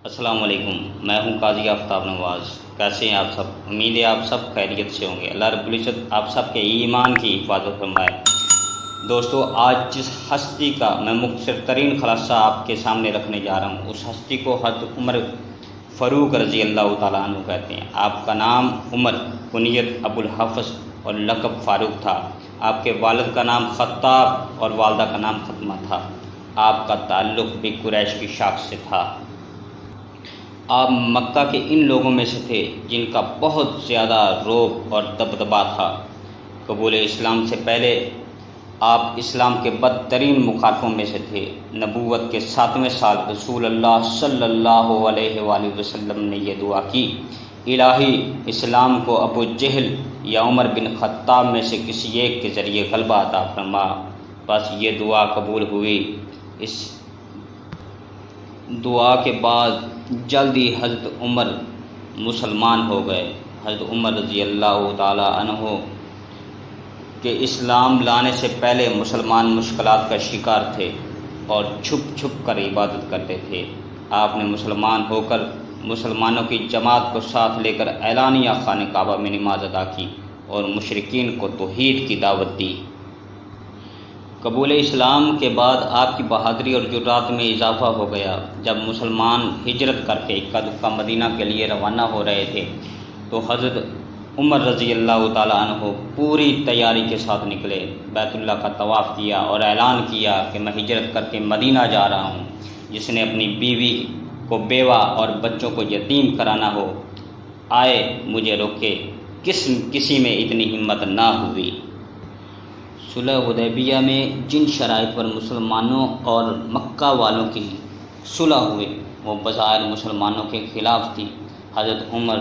السلام علیکم، میں ہوں قاضی آفتاب نواز۔ کیسے ہیں آپ سب؟ امید ہے آپ سب خیریت سے ہوں گے۔ اللہ رب العزت آپ سب کے ایمان کی حفاظت فرمائے۔ دوستو، آج جس ہستی کا میں مختصر ترین خلاصہ آپ کے سامنے رکھنے جا رہا ہوں، اس ہستی کو حضرت عمر فاروق رضی اللہ تعالیٰ عنہ کہتے ہیں۔ آپ کا نام عمر، کنیت ابو الحفظ اور لقب فاروق تھا۔ آپ کے والد کا نام خطاب اور والدہ کا نام فاطمہ تھا۔ آپ کا تعلق بھی قریش کی شاخ سے تھا۔ آپ مکہ کے ان لوگوں میں سے تھے جن کا بہت زیادہ رعب اور دبدبا تھا۔ قبول اسلام سے پہلے آپ اسلام کے بدترین مخالفوں میں سے تھے۔ نبوت کے 7ویں سال رسول اللہ صلی اللہ علیہ وآلہ وسلم نے یہ دعا کی، الہی اسلام کو ابو جہل یا عمر بن خطاب میں سے کسی ایک کے ذریعے غلبہ عطا فرما۔ بس یہ دعا قبول ہوئی۔ اس دعا کے بعد جلدی حضرت عمر مسلمان ہو گئے۔ حضرت عمر رضی اللہ تعالیٰ عنہ کے اسلام لانے سے پہلے مسلمان مشکلات کا شکار تھے اور چھپ چھپ کر عبادت کرتے تھے۔ آپ نے مسلمان ہو کر مسلمانوں کی جماعت کو ساتھ لے کر اعلانیہ خانہ کعبہ میں نماز ادا کی اور مشرکین کو توحید کی دعوت دی۔ قبول اسلام کے بعد آپ کی بہادری اور جرات میں اضافہ ہو گیا۔ جب مسلمان ہجرت کر کے اکا دکا مدینہ کے لیے روانہ ہو رہے تھے تو حضرت عمر رضی اللہ تعالیٰ عنہ پوری تیاری کے ساتھ نکلے، بیت اللہ کا طواف کیا اور اعلان کیا کہ میں ہجرت کر کے مدینہ جا رہا ہوں۔ جس نے اپنی بیوی کو بیوہ اور بچوں کو یتیم کرانا ہو، آئے مجھے روکے۔ کسی میں اتنی ہمت نہ ہوئی۔ صلح حدیبیہ میں جن شرائط پر مسلمانوں اور مکہ والوں کی صلح ہوئی وہ بظاہر مسلمانوں کے خلاف تھی۔ حضرت عمر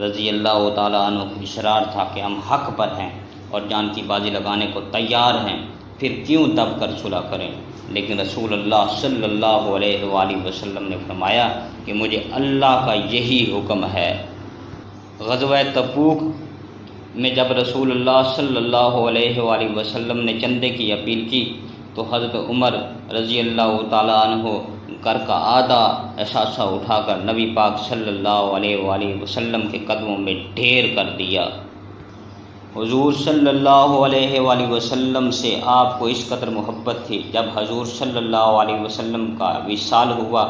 رضی اللہ تعالیٰ عنہ کو اصرار تھا کہ ہم حق پر ہیں اور جان کی بازی لگانے کو تیار ہیں، پھر کیوں دب کر صلح کریں؟ لیکن رسول اللہ صلی اللہ علیہ وآلہ وسلم نے فرمایا کہ مجھے اللہ کا یہی حکم ہے۔ غزوہ تبوک میں جب رسول اللہ صلی اللہ علیہ وآلہ وسلم نے چندے کی اپیل کی تو حضرت عمر رضی اللہ تعالیٰ عنہ گھر کا آدھا اثاثہ اٹھا کر نبی پاک صلی اللہ علیہ وآلہ وسلم کے قدموں میں ڈھیر کر دیا۔ حضور صلی اللہ علیہ وآلہ وسلم سے آپ کو اس قدر محبت تھی، جب حضور صلی اللہ علیہ وسلم کا وصال ہوا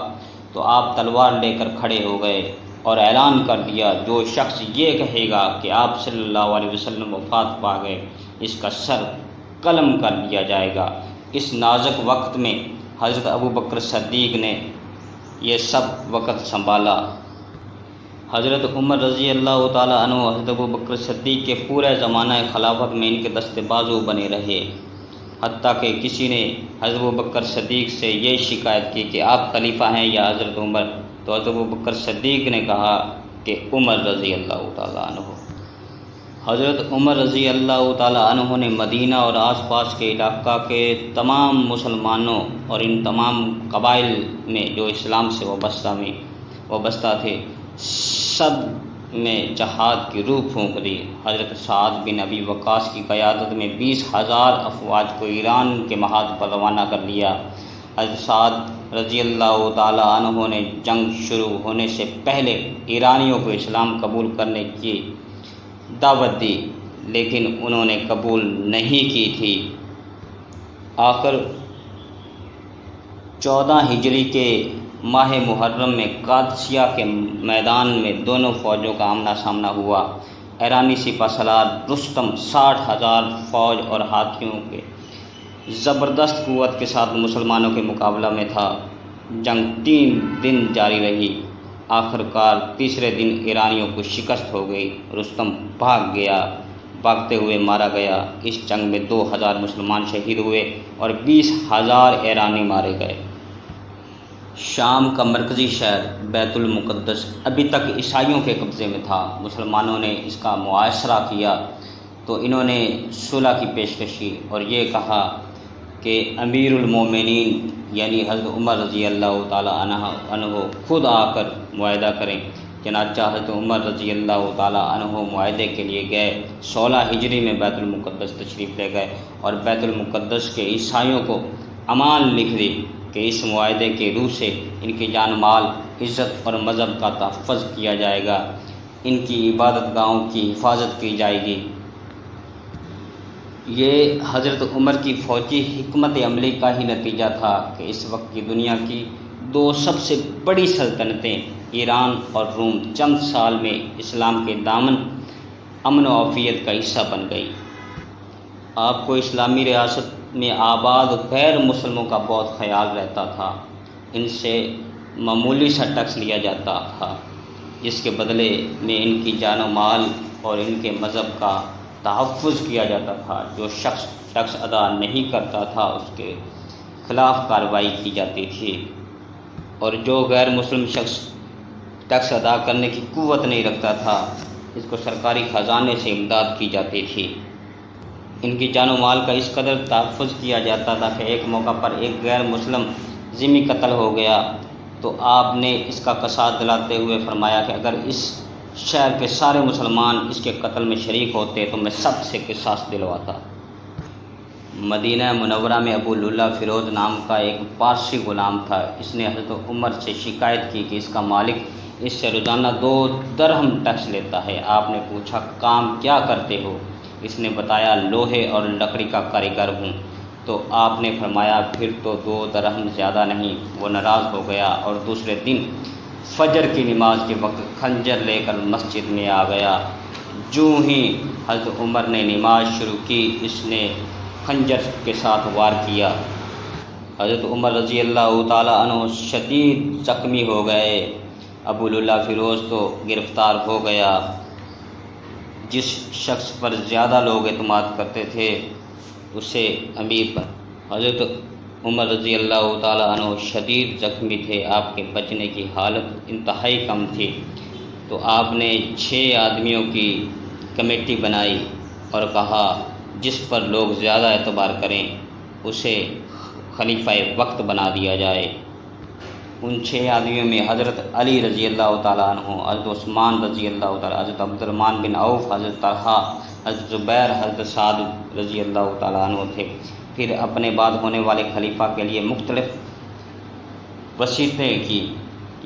تو آپ تلوار لے کر کھڑے ہو گئے اور اعلان کر دیا، جو شخص یہ کہے گا کہ آپ صلی اللہ علیہ وسلم وفات پا گئے، اس کا سر قلم کر لیا جائے گا۔ اس نازک وقت میں حضرت ابو بکر صدیق نے یہ سب وقت سنبھالا۔ حضرت عمر رضی اللہ تعالیٰ عنہ حضرت ابو بکر صدیق کے پورے زمانہ خلافت میں ان کے دست بازو بنے رہے، حتیٰ کہ کسی نے حضرت ابو بکر صدیق سے یہ شکایت کی کہ آپ خلیفہ ہیں یا حضرت عمر، تو حضرت ابو بکر صدیق نے کہا کہ عمر رضی اللہ تعالیٰ عنہ۔ حضرت عمر رضی اللہ تعالیٰ عنہ نے مدینہ اور آس پاس کے علاقہ کے تمام مسلمانوں اور ان تمام قبائل میں جو اسلام سے وابستہ تھے سب میں جہاد کی روح پھونک دی۔ حضرت سعد بن ابی وقاص کی قیادت میں 20,000 افواج کو ایران کے محاذ پر روانہ کر لیا۔ حضرت سعد رضی اللہ تعالیٰ عنہ نے جنگ شروع ہونے سے پہلے ایرانیوں کو اسلام قبول کرنے کی دعوت دی، لیکن انہوں نے قبول نہیں کی تھی۔ آخر 14 ہجری کے ماہ محرم میں قادسیہ کے میدان میں دونوں فوجوں کا آمنا سامنا ہوا۔ ایرانی سپہ سالار رستم 60,000 فوج اور ہاتھیوں کے زبردست قوت کے ساتھ مسلمانوں کے مقابلہ میں تھا۔ جنگ 3 دن جاری رہی۔ آخر کار تیسرے دن ایرانیوں کو شکست ہو گئی۔ رستم بھاگتے ہوئے مارا گیا۔ اس جنگ میں 2,000 مسلمان شہید ہوئے اور 20,000 ایرانی مارے گئے۔ شام کا مرکزی شہر بیت المقدس ابھی تک عیسائیوں کے قبضے میں تھا۔ مسلمانوں نے اس کا محاصرہ کیا تو انہوں نے صلح کی پیشکش کی اور یہ کہا کہ امیر المومنین یعنی حضرت عمر رضی اللہ تعالیٰ عنہ خود آ کر معاہدہ کریں۔ چنانچہ حضرت عمر رضی اللہ تعالیٰ عنہ معاہدے کے لیے گئے۔ 16 ہجری میں بیت المقدس تشریف لے گئے اور بیت المقدس کے عیسائیوں کو امان لکھ دی کہ اس معاہدے کے روح سے ان کی جان مال عزت اور مذہب کا تحفظ کیا جائے گا، ان کی عبادت گاہوں کی حفاظت کی جائے گی۔ یہ حضرت عمر کی فوجی حکمت عملی کا ہی نتیجہ تھا کہ اس وقت کی دنیا کی دو سب سے بڑی سلطنتیں ایران اور روم چند سال میں اسلام کے دامن امن و عافیت کا حصہ بن گئی۔ آپ کو اسلامی ریاست میں آباد غیر مسلموں کا بہت خیال رہتا تھا، ان سے معمولی سا ٹیکس لیا جاتا تھا، جس کے بدلے میں ان کی جان و مال اور ان کے مذہب کا تحفظ کیا جاتا تھا۔ جو شخص ٹیکس ادا نہیں کرتا تھا اس کے خلاف کارروائی کی جاتی تھی، اور جو غیر مسلم شخص ٹیکس ادا کرنے کی قوت نہیں رکھتا تھا اس کو سرکاری خزانے سے امداد کی جاتی تھی۔ ان کی جان و مال کا اس قدر تحفظ کیا جاتا تھا کہ ایک موقع پر ایک غیر مسلم ذمہ قتل ہو گیا تو آپ نے اس کا قصاص دلاتے ہوئے فرمایا کہ اگر اس شہر کے سارے مسلمان اس کے قتل میں شریک ہوتے تو میں سب سے قصاص دلواتا۔ مدینہ منورہ میں ابو لولہ فیروز نام کا ایک پارسی غلام تھا۔ اس نے حضرت عمر سے شکایت کی کہ اس کا مالک اس سے روزانہ 2 درہم ٹیکس لیتا ہے۔ آپ نے پوچھا کام کیا کرتے ہو؟ اس نے بتایا لوہے اور لکڑی کا کاریگر ہوں۔ تو آپ نے فرمایا پھر تو 2 درہم زیادہ نہیں۔ وہ ناراض ہو گیا اور دوسرے دن فجر کی نماز کے وقت خنجر لے کر مسجد میں آ گیا۔ جو ہی حضرت عمر نے نماز شروع کی اس نے خنجر کے ساتھ وار کیا۔ حضرت عمر رضی اللہ تعالیٰ عنہ شدید زخمی ہو گئے۔ ابو لولہ فیروز تو گرفتار ہو گیا۔ جس شخص پر زیادہ لوگ اعتماد کرتے تھے اسے امیر پر۔ حضرت عمر رضی اللہ تعالیٰ عنہ شدید زخمی تھے، آپ کے بچنے کی حالت انتہائی کم تھی، تو آپ نے 6 آدمیوں کی کمیٹی بنائی اور کہا جس پر لوگ زیادہ اعتبار کریں اسے خلیفہ وقت بنا دیا جائے۔ ان 6 آدمیوں میں حضرت علی رضی اللہ تعالیٰ عنہ، حضرت عثمان رضی اللہ تعالیٰ، حضرت عبد الرحمن بن عوف، حضرت طلحہ، حضرت زبیر، حضرت سعد رضی اللہ تعالیٰ عنہ تھے۔ پھر اپنے بعد ہونے والے خلیفہ کے لیے مختلف وصیتیں کی۔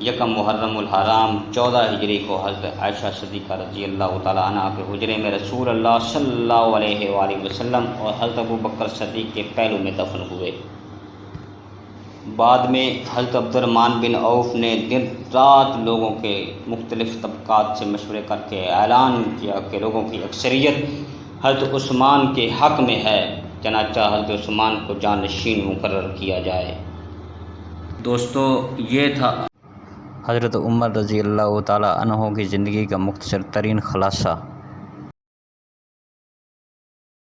یکم محرم الحرام 14 ہجری کو حضرت عائشہ صدیقہ رضی اللہ تعالیٰ عنہ کے حجرے میں رسول اللہ صلی اللہ علیہ وآلہ وسلم اور حضرت ابوبکر صدیق کے پہلو میں دفن ہوئے۔ بعد میں حضرت عبد الرحمن بن عوف نے دن رات لوگوں کے مختلف طبقات سے مشورے کر کے اعلان کیا کہ لوگوں کی اکثریت حضرت عثمان کے حق میں ہے، چنانچہ حضرت عثمان کو جانشین مقرر کیا جائے۔ دوستو، یہ تھا حضرت عمر رضی اللہ تعالیٰ عنہ کی زندگی کا مختصر ترین خلاصہ۔